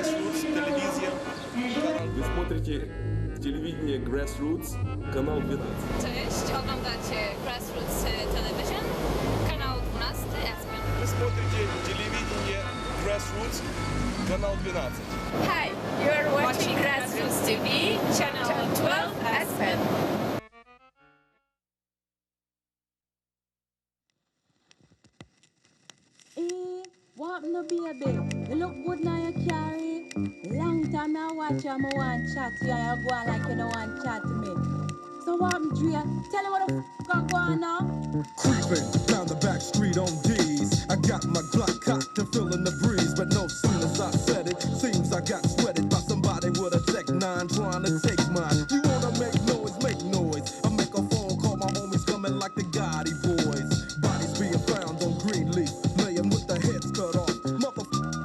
GrassRoots телевизия. Вы смотрите телевидение GrassRoots, канал 12. Cześć, oglądacie GrassRoots Television, kanał 12 Aspen. Вы смотрите телевидение GrassRoots, канал 12. Hi, you are watching GrassRoots TV, channel 12 Aspen. What no baby? You look good now you carry. Long time I watch you, I want chat to you and you go on like you don't want chat to me. So what I'm Drea? Tell me what the f*** go on now. Creeping down the back street on D's. I got my Glock cocked and feeling the breeze. But no soon as I said it, seems I got sweated by somebody with a Tech 9 trying to take mine. You wanna make noise, make noise. I make a phone call, my homies coming like the Gotti boys. Bodies being found on Greenleaf, laying with the heads cut off.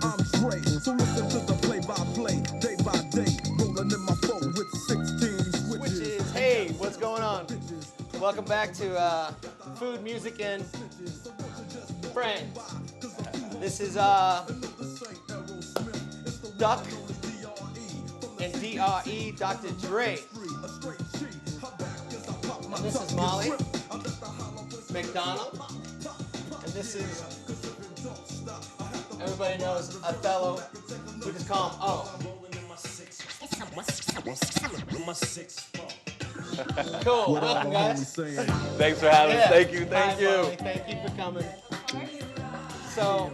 I'm Dre, so listen to the play-by-play, day by day. Rolling in my phone with 16 switches. Hey, what's going on? Welcome back to Food, Music, and Friends. This is Duck and D.R.E. Dr. Dre. And this is Molly McDonald. And this is, everybody knows Othello. We just call him O. Cool. Welcome, guys. Thanks for having us. Yeah. Thank you. Thank Hi, you. Molly. Thank you for coming. So,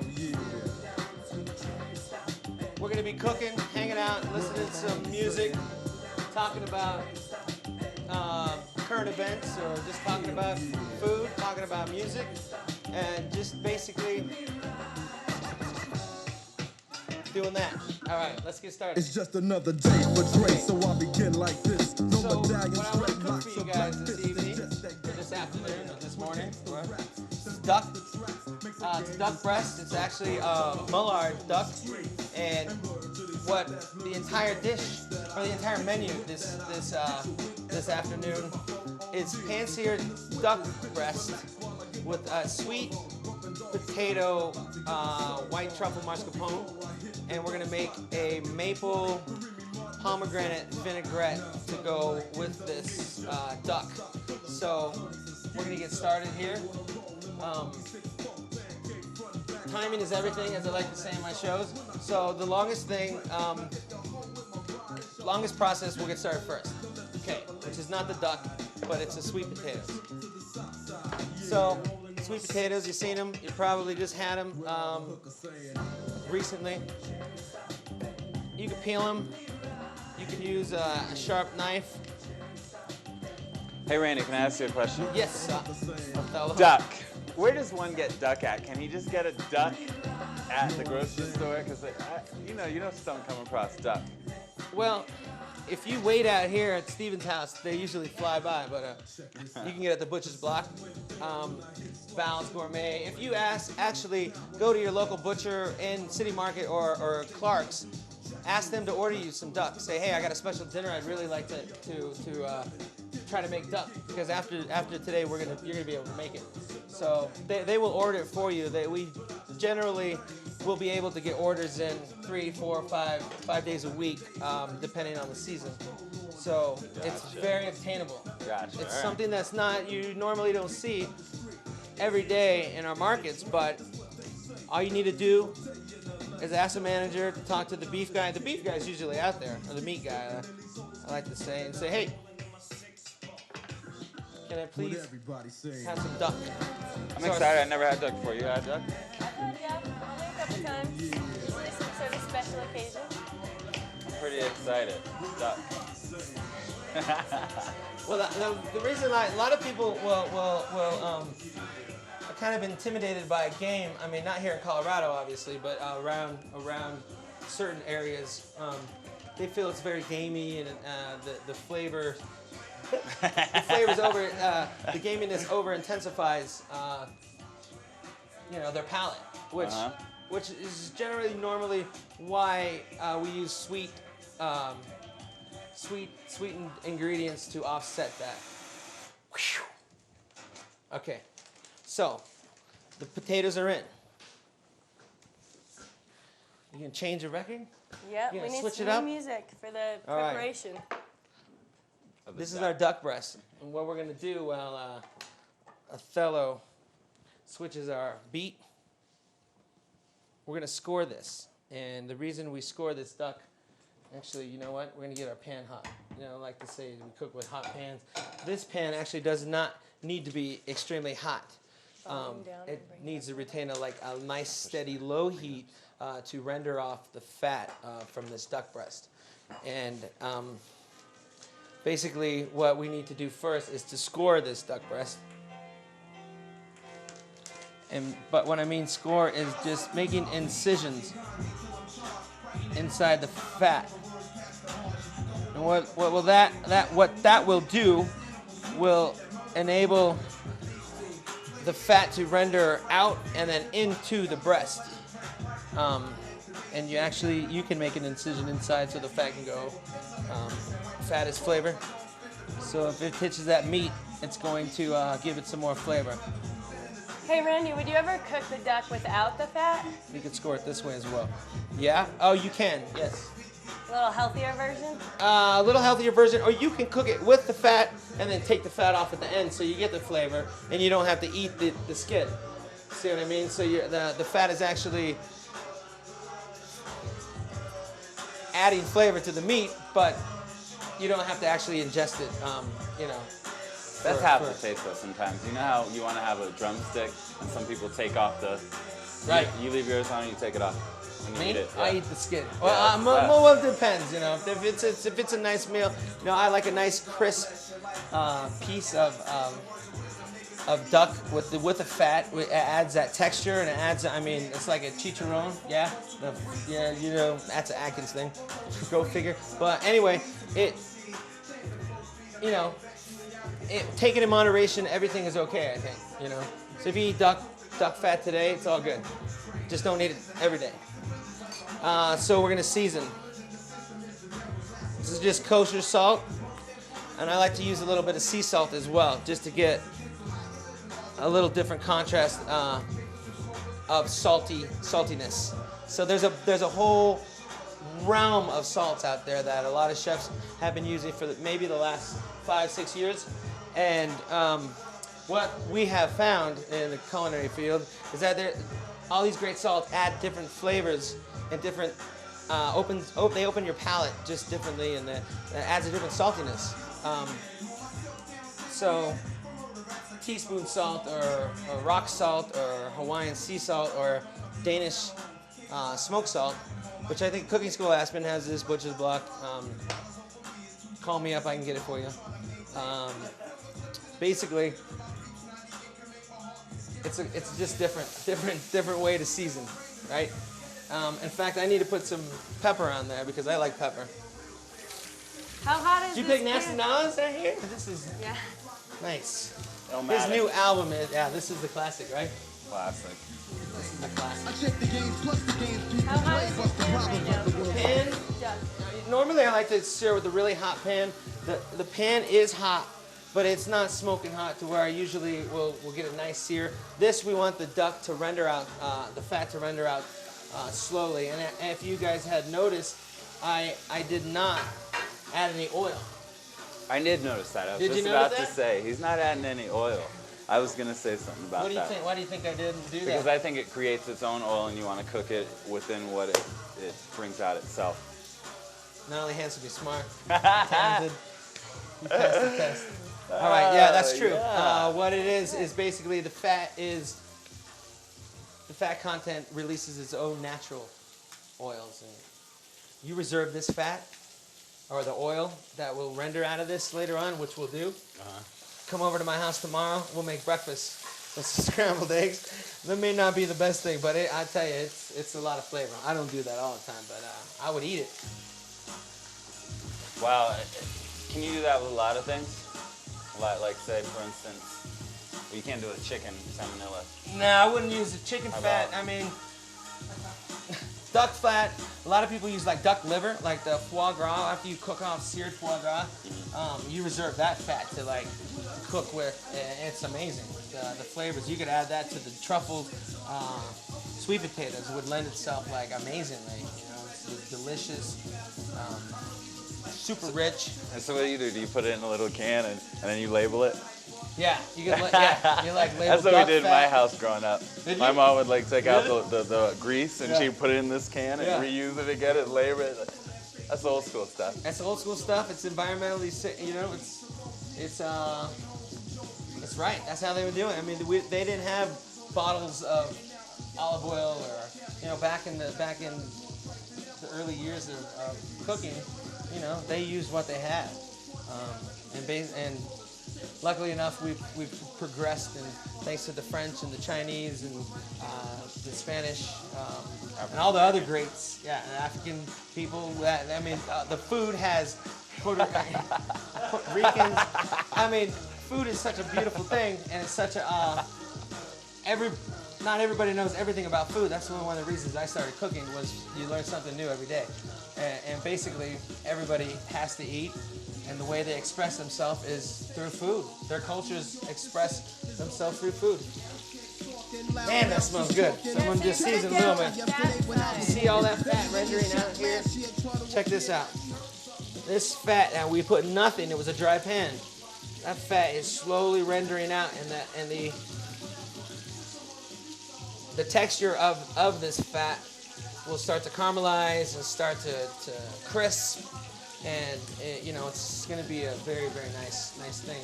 we're going to be cooking, hanging out, listening to some music, talking about current events, or just talking about food, talking about music, and just basically doing that. All right, let's get started. It's just another day for Dre, so I begin like this. No So, medallions, what I want to red cook locks, for you or guys black this fists. evening, or this afternoon, or this morning, is duck. It's duck breast. It's actually Mullard duck, and what the entire dish, or the entire menu this afternoon is pan-seared duck breast with sweet potato, white truffle mascarpone, and we're gonna make a maple pomegranate vinaigrette to go with this duck. So we're gonna get started here. Timing is everything, as I like to say in my shows. So the longest process, we'll get started first. Okay, which is not the duck, but it's the sweet potatoes. So sweet potatoes, you've seen them. You probably just had them recently. You can peel them. You can use a sharp knife. Hey, Randy, can I ask you a question? Yes, Othello. Duck. Where does one get duck at? Can he just get a duck at the grocery store? Because, you just don't come across duck. Well, if you wait out here at Steven's house, they usually fly by, but you can get it at the Butcher's Block, Val's Gourmet. If you actually go to your local butcher in City Market or Clark's, ask them to order you some duck. Say, hey, I got a special dinner. I'd really like to try to make duck, because after today, you're gonna be able to make it. So they will order it for you. We generally will be able to get orders in 3, 4, 5 days a week, depending on the season. So it's very obtainable. Gotcha. It's something that's you normally don't see every day in our markets, but all you need to do is ask the manager to talk to the beef guy. The beef guy's usually out there, or the meat guy, I like to say, and say, hey, can I please have some duck? I'm excited. I never had duck before. You had duck? Yeah, only a couple times. Usually some sort of special occasion. I'm pretty excited. Duck. Well, the reason a lot of people will are kind of intimidated by game. I mean, not here in Colorado, obviously, but around certain areas, they feel it's very gamey, and the flavor. The flavor's the gaminess over intensifies, their palate, which is generally normally why we use sweetened ingredients to offset that. Okay, so the potatoes are in. You can change the record. Yep, You we gonna need switch some it up? new music for the All right. preparation. This is our duck breast. And what we're gonna do while Othello switches our beat, we're gonna score this. And the reason we score this duck, actually, you know what? We're gonna get our pan hot. You know, I like to say we cook with hot pans. This pan actually does not need to be extremely hot. It needs to retain a nice steady low heat to render off the fat from this duck breast. And basically what we need to do first is to score this duck breast. But what I mean score is just making incisions inside the fat. And what that will do will enable the fat to render out and then into the breast. And you can make an incision inside so the fat can go. Fat is flavor. So if it touches that meat, it's going to give it some more flavor. Hey Randy, would you ever cook the duck without the fat? You could score it this way as well. Yeah? Oh, you can, yes. A little healthier version? A little healthier version, or you can cook it with the fat and then take the fat off at the end so you get the flavor and you don't have to eat the skin. See what I mean? So the fat is actually adding flavor to the meat, but you don't have to actually ingest it, you know. That's half the taste though sometimes. You know how you want to have a drumstick and some people take off the... Right. You leave yours on and you take it off when you eat it. I eat the skin. Well, it depends, you know. If it's a nice meal, you know, I like a nice crisp piece of duck with the fat. It adds that texture and it adds. I mean, it's like a chicharron. Yeah, you know, that's an Atkins thing. Go figure. But anyway, you know, take it in moderation. Everything is okay, I think. You know, so if you eat duck fat today, it's all good. Just don't eat it every day. So we're gonna season. This is just kosher salt, and I like to use a little bit of sea salt as well, just to get a little different contrast of saltiness. So there's a whole realm of salts out there that a lot of chefs have been using for maybe the last 5-6 years, and what we have found in the culinary field is that all these great salts add different flavors and different they open your palate just differently, and that adds a different saltiness. So teaspoon salt or rock salt or Hawaiian sea salt or Danish smoke salt, which I think Cooking School Aspen has this butcher's block. Call me up, I can get it for you. Basically, it's just different way to season, right? In fact, I need to put some pepper on there because I like pepper. How hot is Did you this pick Nasty pan? Nas right here? This is nice. His new album is, this is the classic, right? Classic. This is the classic. I check the games plus the games people How hot play, is bust the this problem pan of the world. Pan, Duck. normally I like to sear with a really hot pan. The pan is hot, but it's not smoking hot to where I usually will get a nice sear. This, we want the duck to render out, the fat to render out slowly. And if you guys had noticed, I did not add any oil. I did notice that. I was Did you just about notice to that? say, he's not adding any oil. I was going to say something about What do you that. think? Why do you think I didn't do Because that? I think it creates its own oil and you want to cook it within what it brings out itself. Not only handsome, he's smart, talented. He passed the test. All right, yeah, that's true. Yeah. What it is basically the fat content releases its own natural oils. And you reserve this fat or the oil that will render out of this later on, which we'll do. Come over to my house tomorrow. We'll make breakfast with some scrambled eggs. That may not be the best thing, but I tell you, it's a lot of flavor. I don't do that all the time, but I would eat it. Wow. Can you do that with a lot of things? Like say, for instance, well, you can't do a chicken salmonella. No, I wouldn't use the chicken How fat. about- I mean, duck fat. A lot of people use like duck liver, like the foie gras. After you cook off seared foie gras, you reserve that fat to like cook with. And it's amazing. The flavors. You could add that to the truffled sweet potatoes. It would lend itself like amazingly. You know, it's delicious. Super rich. And so what do? Do you put it in a little can and then you label it? Yeah, you can you like label That's what duck we did in fat. my house growing up. Did My you? mom would like take out the grease and Yeah. she'd put it in this can and Yeah. reuse it again and label it. That's old school stuff. That's old school stuff. It's environmentally, you know, it's right. That's how they were doing it. I mean, they didn't have bottles of olive oil or, you know, back in the early years of cooking, you know, they used what they had. And luckily enough, we've progressed, and thanks to the French and the Chinese and the Spanish and all the other greats, the African people. The food has Puerto Ricans. I mean, food is such a beautiful thing, and it's such a not everybody knows everything about food. That's one of the reasons I started cooking, was you learn something new every day. And basically, everybody has to eat, and the way they express themselves is through food. Their cultures express themselves through food. Man, that smells good. Someone just seasoned a little bit. You see all that fat rendering out here? Check this out. This fat, now we put nothing, it was a dry pan. That fat is slowly rendering out, and the texture of this fat will start to caramelize and start to crisp, and you know, it's going to be a very, very nice thing.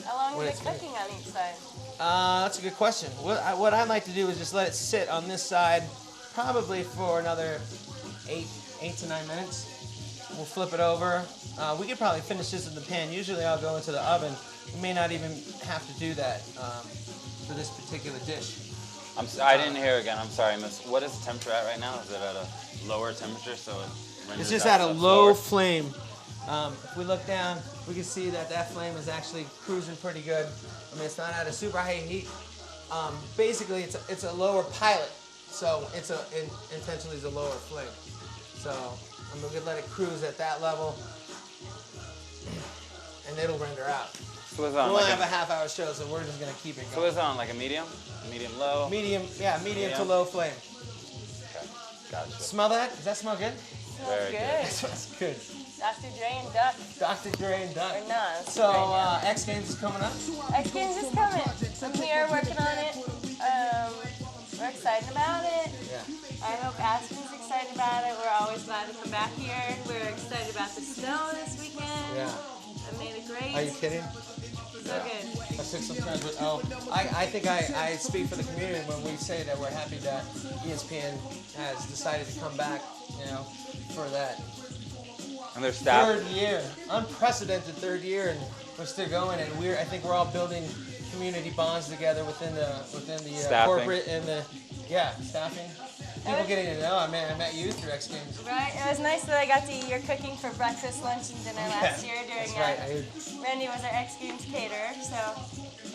How long is it cooking on each side? That's a good question. What I'd like to do is just let it sit on this side, probably for another 8 to 9 minutes. We'll flip it over. We could probably finish this in the pan. Usually I'll go into the oven. We may not even have to do that for this particular dish. I didn't hear again. I'm sorry, miss. What is the temperature at right now? Is it at a lower temperature so it renders It's just out at a stuff low slower? flame. If we look down, we can see that flame is actually cruising pretty good. I mean, it's not at a super high heat. Basically, it's a lower pilot, so intentionally is a lower flame. So I'm gonna let it cruise at that level, and it'll render out. So it's We on only like have a half-hour show, so we're just gonna keep it so going. it's on like a medium low. Medium to low flame. Okay, gotcha. Smell that? Does that smell good? Smells Very good. good. That smells good. Dr. Dre and Duck. Dr. Dre and Duck. Or not. So X Games is coming up. X Games is coming. I'm here working on it. We're excited about it. Yeah. I hope Aspen's excited about it. We're always glad to come back here. We're excited about the snow this weekend. Yeah. I made it great. Are you kidding? So good. I took some turns with I think I speak for the community when we say that we're happy that ESPN has decided to come back, you know, for that And their staff. third year, unprecedented third year, and we're still going. And I think we're all building community bonds together within the Staffing. corporate and the staffing. People getting to know. I met you through X Games. Right. It was nice that I got to eat your cooking for breakfast, lunch, and dinner last year during That's right. I heard. Randy was our X Games caterer, so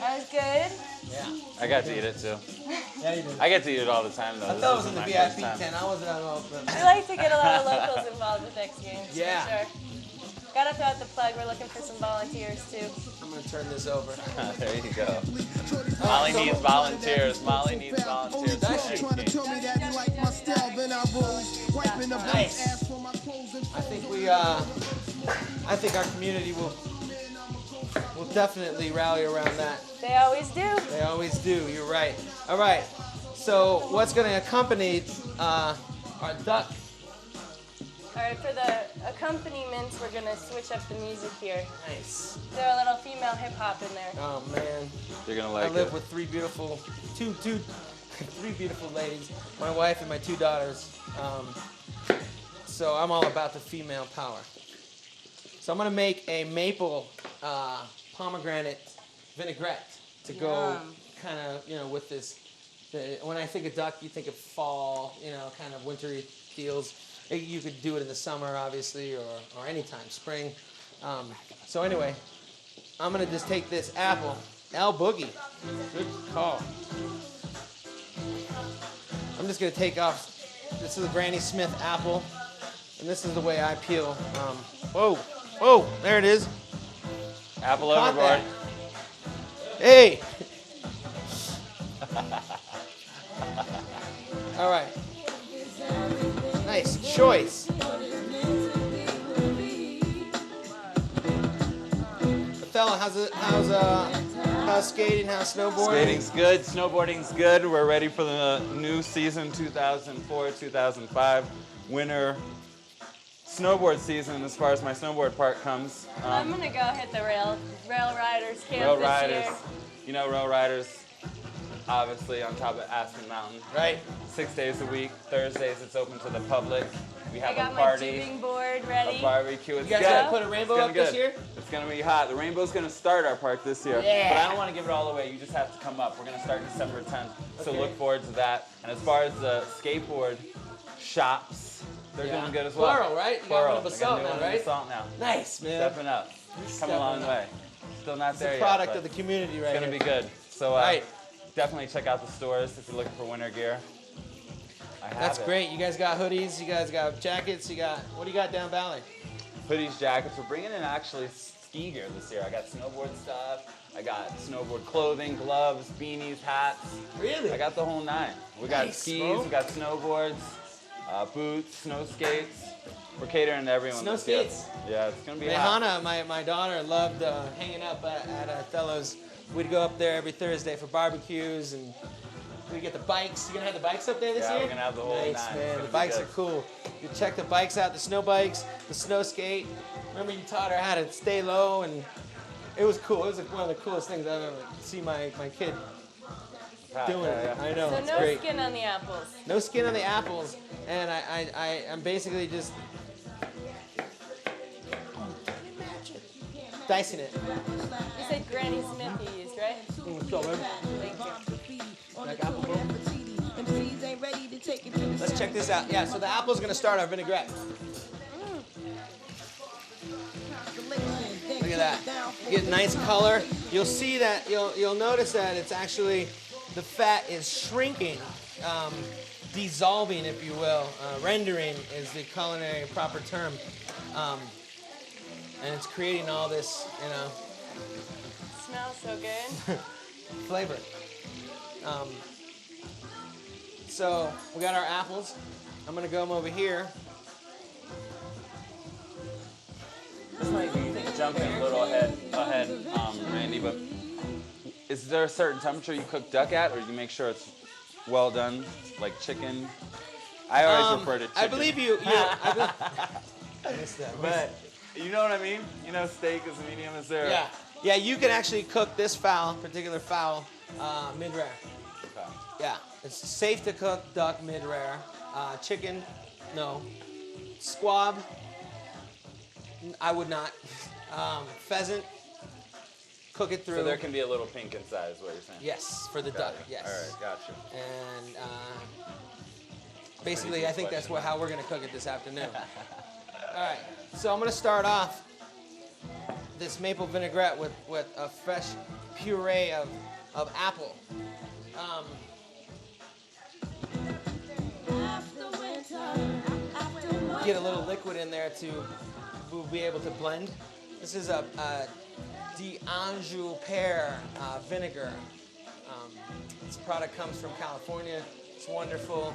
that was good. Yeah. I got to eat it too. Yeah, you did. I get to eat it all the time though. I This thought it was in isn't the my first VIP time. tent. I wasn't on all. We like to get a lot of locals involved with X Games. Yeah. For sure. Gotta throw out the plug. We're looking for some volunteers too. I'm gonna turn this over. There you go. Molly needs volunteers. Molly needs volunteers. Does she? Trying to tell me that you like my style, then I roll. Wiping the Nice. ass for my clothes and I think our community will definitely rally around that. They always do. They always do. You're right. All right. So what's going to accompany our duck? All right, for the accompaniments, we're gonna switch up the music here. Nice. Throw a little female hip hop in there. Oh man. You're gonna I like live it. with three beautiful ladies. My wife and my 2 daughters. So I'm all about the female power. So I'm gonna make a maple pomegranate vinaigrette to go kind of, you know, with this. When I think of duck, you think of fall, you know, kind of wintry feels. You could do it in the summer, obviously, or anytime, spring. So anyway, I'm gonna just take this apple, Al Boogie. Good call. I'm just gonna take off This is a Granny Smith apple, and this is the way I peel. Whoa, there it is. Apple Caught overboard. that. Hey. All right. Nice choice. Othello, how's skating? How's snowboarding? Skating's good. Snowboarding's good. We're ready for the new season, 2004-2005 winter snowboard season. As far as my snowboard part comes, I'm gonna go hit the rail riders camp Rail this Riders. year. You know, Rail Riders, obviously on top of Aspen Mountain. Right. 6 days a week. Thursdays it's open to the public. We have I got a my party, tubing board ready. a barbecue. It's You guys good. gonna put a rainbow It's up gonna be this good. year? It's gonna be hot. The rainbow's gonna start our park this year. Yeah. But I don't want to give it all away. You just have to come up. We're gonna start December 10th. So Okay. look forward to that. And as far as the skateboard shops, they're Yeah. doing good as well. Plural, right? You got Plural. one of They got Basalt a new now, one of right? Basalt now. Nice, man. Stepping up. Come a stepping long up. way. Still not It's there a yet. product but of the community right It's gonna here. be good. So Right. definitely check out the stores if you're looking for winter gear. I have That's it. great. You guys got hoodies. You guys got jackets. What do you got down Valley? Hoodies, jackets. We're bringing in actually ski gear this year. I got snowboard stuff. I got snowboard clothing, gloves, beanies, hats. Really? I got the whole nine. We got Nice, skis, bro. we got snowboards, boots, snow skates. We're catering to everyone. Snow this year. skates? Yeah, it's gonna be hot. Hannah, my daughter, loved hanging up at Othello's. We'd go up there every Thursday for barbecues, and we get the bikes. You gonna have the bikes up there this Yeah, year? we're gonna have the whole nice, nine. It's man. gonna The be bikes good. are cool. You check the bikes out, the snow bikes, the snow skate. Remember you taught her how to stay low, and it was cool. It was one of the coolest things I've ever seen my kid doing. Yeah. I know, So it's no great. skin on the apples. No skin on the apples, and I'm basically just dicing it. You said Granny Smith you used, right? Let's go, man. Thank you. Like apple bowl. Let's check this out. Yeah, so the apple's gonna start our vinaigrette. Look at that. You get nice color. You'll see that. You'll notice that it's actually the fat is shrinking, dissolving, if you will. Rendering is the culinary proper term, and it's creating all this, Smells so good. flavor. So we got our apples. I'm gonna go them over here. This might be jumping a little ahead, Randy, but is there a certain temperature you cook duck at, or do you make sure it's well done, like chicken? I always refer to chicken. I believe you. I missed that. But you know what I mean? You know, steak is medium. Is there? Yeah. You can actually cook this particular fowl, mid-rare. Okay. Yeah, it's safe to cook duck mid-rare. Chicken, no. Squab, I would not. Pheasant, cook it through. So there can be a little pink inside, is what you're saying? Yes, for the Got duck. it. Yes. All right, gotcha. And basically, I think that's how we're gonna cook it this afternoon. All right. So I'm gonna start off this maple vinaigrette with a fresh puree of apple. Get a little liquid in there to we'll be able to blend. This is a D'Anjou pear vinegar. This product comes from California. It's wonderful.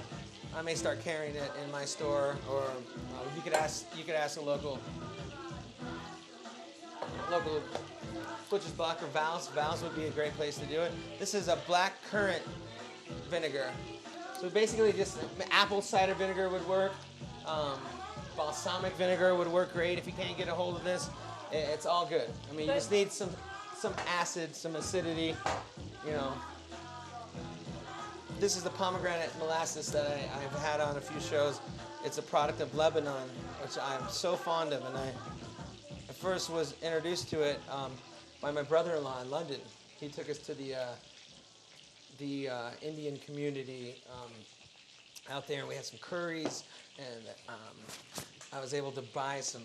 I may start carrying it in my store, or you could ask a local butcher's block or Val's. Val's would be a great place to do it. This is a black currant vinegar. So basically, just apple cider vinegar would work. Balsamic vinegar would work great if you can't get a hold of this. It's all good. I mean, you just need some acid, some acidity, This is the pomegranate molasses that I've had on a few shows. It's a product of Lebanon, which I'm so fond of, and I first was introduced to it by my brother-in-law in London. He took us to the Indian community out there, and we had some curries, and I was able to buy some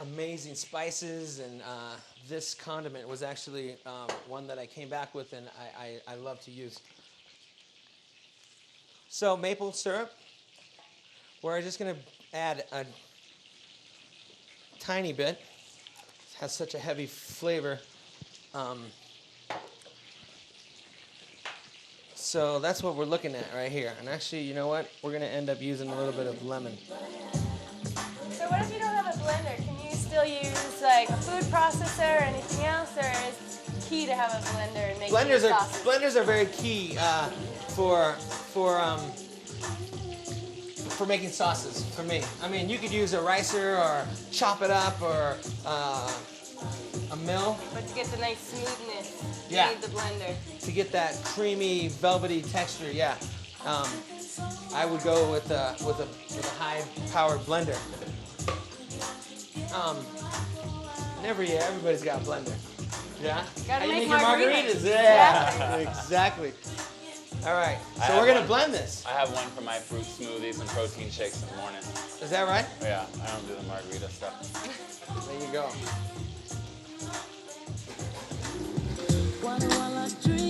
amazing spices, and this condiment was actually one that I came back with, and I love to use. So maple syrup. We're just gonna add a tiny bit. It has such a heavy flavor. So that's what we're looking at right here. And actually, you know what? We're gonna end up using a little bit of lemon. So what if you don't have a blender? Can you still use like a food processor or anything else, or is it key to have a blender and make sauces? Blenders are very key for making sauces. For me, I mean, you could use a ricer or chop it up or a mill. But to get the nice smoothness, Yeah. you need the blender. To get that creamy, velvety texture, yeah. I would go with a high-powered blender. Everybody's got a blender. Yeah. Gotta How you make your margaritas. Yeah, exactly. All right, so we're gonna blend this. I have one for my fruit smoothies and protein shakes in the morning. Is that right? Yeah, I don't do the margarita stuff. There you go.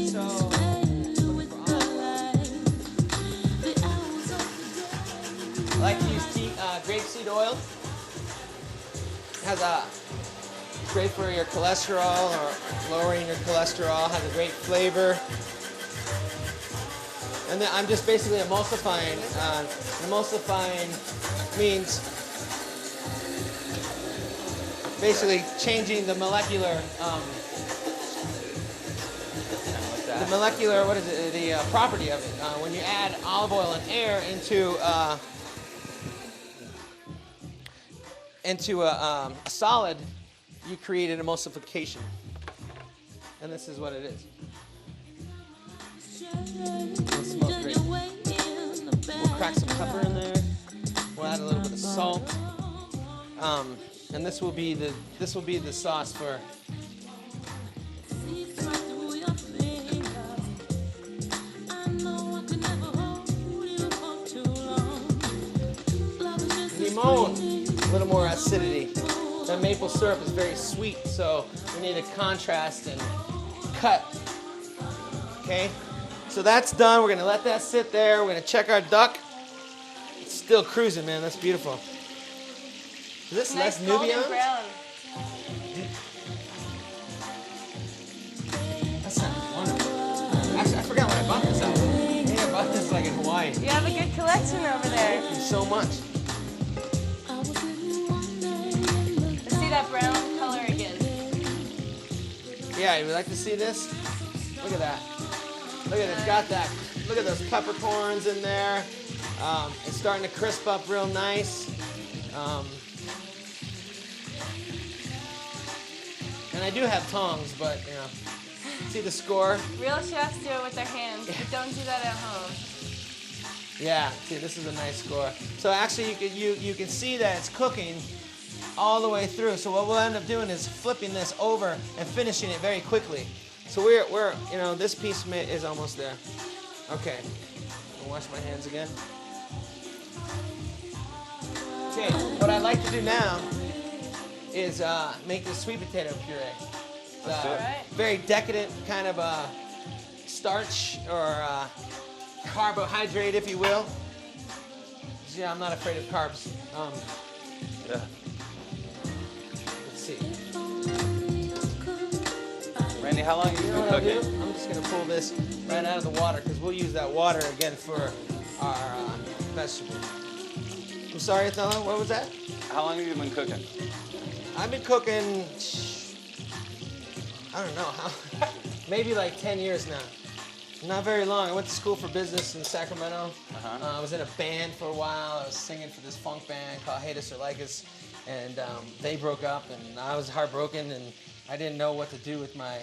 So, I like to use grapeseed oil. Has great for your cholesterol or lowering your cholesterol. Has a great flavor. And then I'm just basically emulsifying. Emulsifying means basically changing the molecular. What is it? The property of it. When you add olive oil and air into a solid, you create an emulsification. And this is what it is. It smells great. We'll crack some pepper in there. We'll add a little bit of salt. And this will be the sauce for. Limon, a little more acidity. The maple syrup is very sweet, so we need a contrast and cut. Okay, so that's done. We're gonna let that sit there. We're gonna check our duck. It's still cruising, man. That's beautiful. Is this Nice less golden Nubian? brown. That sounds wonderful. Actually, I forgot when I bought this album. I bought this like in Hawaii. You have a good collection over there. Thank you so much. See that brown color again. Yeah, you would like to see this? Look at that. Look at it. It's got that. Look at those peppercorns in there. It's starting to crisp up real nice. And I do have tongs, but you know, see the score? Real chefs do it with their hands, but don't do that at home. Yeah. See, this is a nice score. So actually, you can see that it's cooking all the way through. So what we'll end up doing is flipping this over and finishing it very quickly. So we're you know, this piece is almost there. Okay. I'll wash my hands again. Okay. What I'd like to do now is make this sweet potato puree. Very decadent kind of starch or carbohydrate, if you will. Yeah, I'm not afraid of carbs. Yeah. Let's see. Randy, how long have you You know been what I'll do? cooking? I'm just gonna pull this right out of the water because we'll use that water again for our vegetable. I'm sorry, Othello, what was that? How long have you been cooking? I've been cooking, I don't know, how, maybe like 10 years now. Not very long. I went to school for business in Sacramento. I was in a band for a while. I was singing for this funk band called Hate Us or Like Us, and they broke up, and I was heartbroken, and I didn't know what to do with my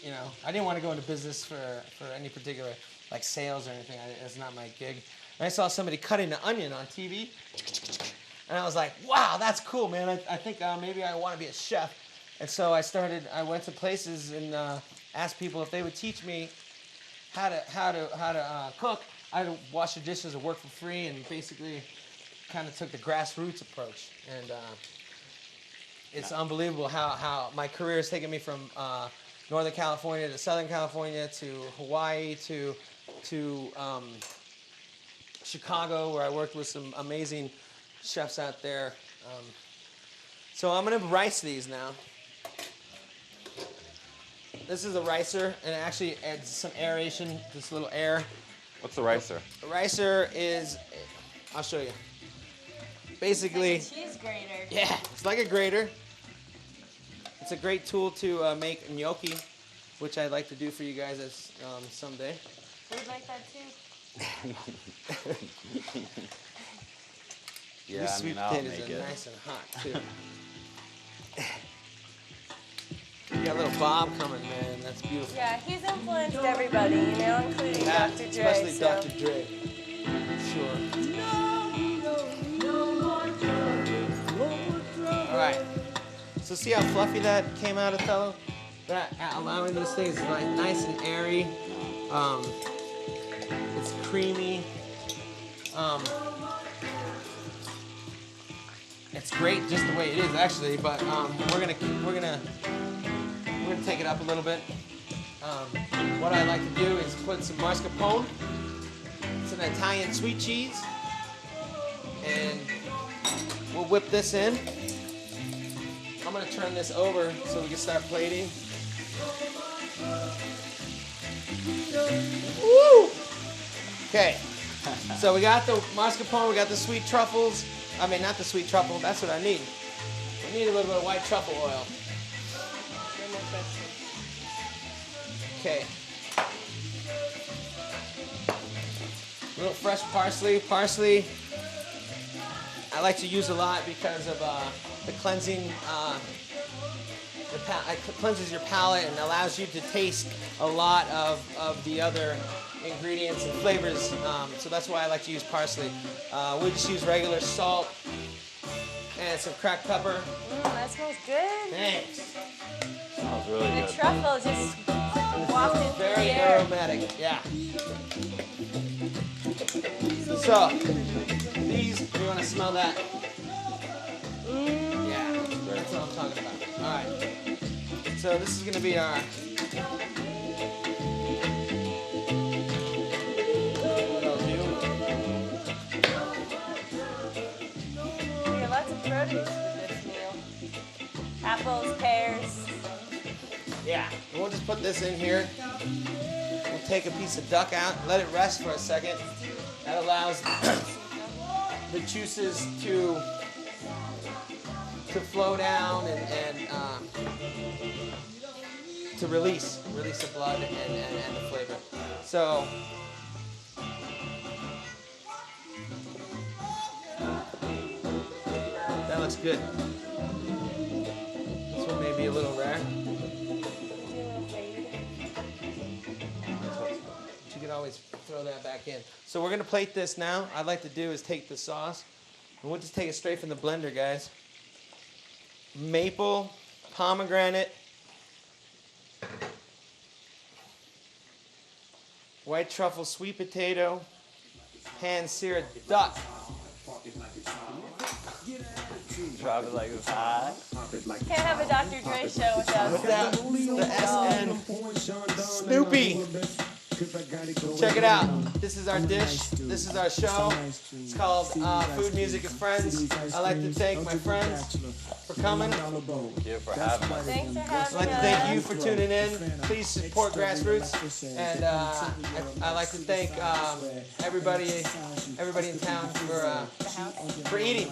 you know, I didn't want to go into business for any particular like sales or anything. It's not my gig. And I saw somebody cutting an onion on TV, and I was like, wow, that's cool, man. I think maybe I want to be a chef. And so I went to places and asked people if they would teach me how to cook. I'd wash the dishes and work for free, and basically kind of took the grassroots approach. And it's unbelievable how my career has taken me from Northern California to Southern California to Hawaii to Chicago, where I worked with some amazing chefs out there. So I'm gonna rice these now. This is a ricer, and it actually adds some aeration, this little air. What's a ricer? A ricer is, I'll show you. Basically, Like a cheese grater. yeah, it's like a grater. It's a great tool to make gnocchi, which I'd like to do for you guys as, someday. We'd like that too. Yeah, These I sweet mean, I'll potatoes make are it. nice and hot too. You got a little Bob coming, man. That's beautiful. Yeah, he's influenced everybody, you know, including Yeah, Dr. Dre. especially so. Dr. Dre. Sure. All right. So see how fluffy that came out, Othello? That allowing this thing is like nice and airy. It's creamy. It's great just the way it is, actually. But we're gonna take it up a little bit. What I like to do is put some mascarpone. It's an Italian sweet cheese, and we'll whip this in. I'm gonna turn this over so we can start plating. Woo! Okay, so we got the mascarpone, we got the sweet truffles. I mean, not the sweet truffle, that's what I need. We need a little bit of white truffle oil. Okay. A little fresh parsley. Parsley, I like to use a lot because of the cleansing. It cleanses your palate and allows you to taste a lot of the other ingredients and flavors. So that's why I like to use parsley. We just use regular salt and some cracked pepper. That smells good. Thanks. Smells really The good. truffle just wafted through Very the air. aromatic, yeah. So, these, you want to smell that? Yeah, that's what I'm talking about. All right. So this is going to be our... what I'll do. We have lots of produce with this meal. Apples, pears. Yeah, and we'll just put this in here. We'll take a piece of duck out, let it rest for a second. That allows the juices to flow down and to release the blood and the flavor. So that looks good. This one may be a little rare. You can always throw that back in. So we're gonna plate this now. I'd like to do is take the sauce, and we'll just take it straight from the blender, guys. Maple, pomegranate, white truffle, sweet potato, pan-seared duck. Drop it like it's hot. Can't have a Dr. Dre show without Without the SN Snoopy. Check it out. This is our dish. This is our show. It's called Food, Music, and Friends. I'd like to thank my friends for coming. Thank you for having us. Thanks for I'd having like to us. thank you for tuning in. Please support GrassRoots. And I'd like to thank everybody in town for eating.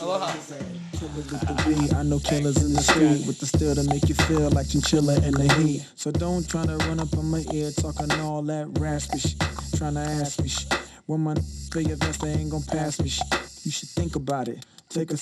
Aloha. I know killers in the street with the still to make you feel like chinchilla in the heat. So don't try to run up on my ear talking all that raspy shit. Trying to ask me shit. When my pay your vest, they ain't gonna pass me shit. You should think about it. Take a